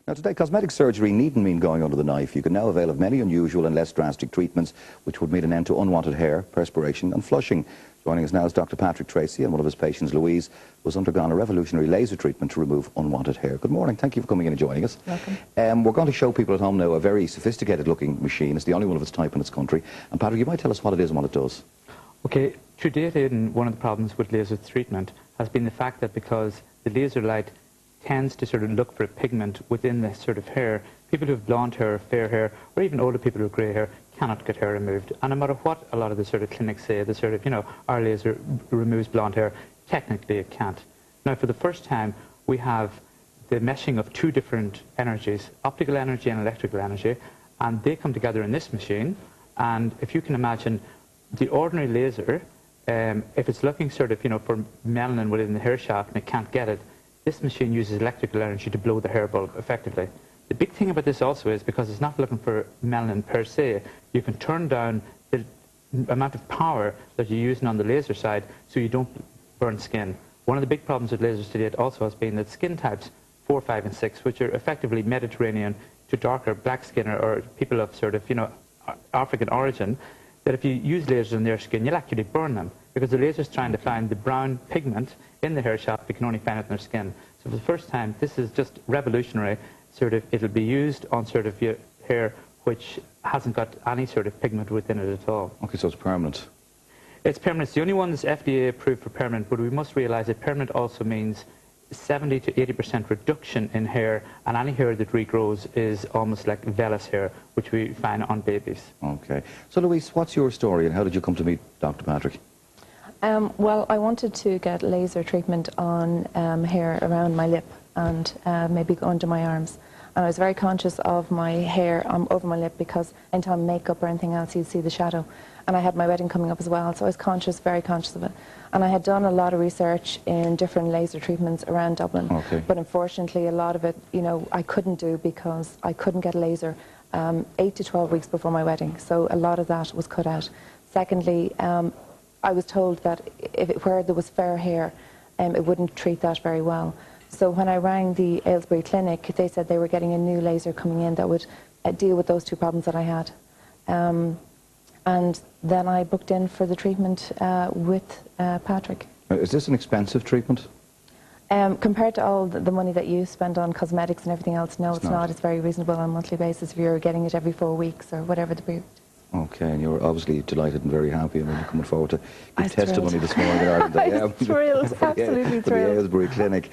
Now today, cosmetic surgery needn't mean going under the knife. You can now avail of many unusual and less drastic treatments which would mean an end to unwanted hair, perspiration and flushing. Joining us now is Dr. Patrick Treacy, and one of his patients, Louise, who has undergone a revolutionary laser treatment to remove unwanted hair. Good morning. Thank you for coming in and joining us. Welcome. We're going to show people at home now a very sophisticated looking machine. It's the only one of its type in its country. And Patrick, you might tell us what it is and what it does. Okay, to date, Aidan, one of the problems with laser treatment has been the fact that because the laser light tends to sort of look for a pigment within the sort of hair, people who have blonde hair, fair hair, or even older people with grey hair cannot get hair removed. And no matter what a lot of the sort of clinics say, the sort of, our laser removes blonde hair, technically it can't. Now, for the first time, we have the meshing of two different energies, optical energy and electrical energy, and they come together in this machine. And if you can imagine the ordinary laser, if it's looking sort of, for melanin within the hair shaft and it can't get it, this machine uses electrical energy to blow the hair bulb effectively. The big thing about this also is because it's not looking for melanin per se, you can turn down the amount of power that you're using on the laser side so you don't burn skin. One of the big problems with lasers to date also has been that skin types 4, 5 and 6, which are effectively Mediterranean to darker black skin or people of sort of, African origin, that if you use lasers on their skin, you'll actually burn them because the laser's trying to find the brown pigment in the hair shaft, but you can only find it in their skin. So for the first time, this is just revolutionary. Sort of, it'll be used on sort of your hair which hasn't got any sort of pigment within it at all. Okay, so it's permanent. It's permanent. It's the only one that's FDA approved for permanent, but we must realize that permanent also means 70 to 80% reduction in hair, and any hair that regrows is almost like vellus hair, which we find on babies. Okay. So Louise, what's your story and how did you come to meet Dr. Patrick? Well, I wanted to get laser treatment on hair around my lip and maybe under my arms. And I was very conscious of my hair over my lip because anytime makeup or anything else, you'd see the shadow. And I had my wedding coming up as well, so I was very conscious of it. And I had done a lot of research in different laser treatments around Dublin. Okay. But unfortunately, a lot of it, I couldn't do because I couldn't get a laser 8 to 12 weeks before my wedding. So a lot of that was cut out. Secondly, I was told that where there was fair hair, it wouldn't treat that very well. So when I rang the Ailesbury Clinic, they said they were getting a new laser coming in that would deal with those two problems that I had. And then I booked in for the treatment with Patrick. Is this an expensive treatment? Compared to all the money that you spend on cosmetics and everything else, no, it's not. It's very reasonable on a monthly basis if you're getting it every 4 weeks or whatever the period. Okay, and you're obviously delighted and very happy, and you're coming forward to give testimony this morning. I'm thrilled, absolutely thrilled. For the Ailesbury Clinic.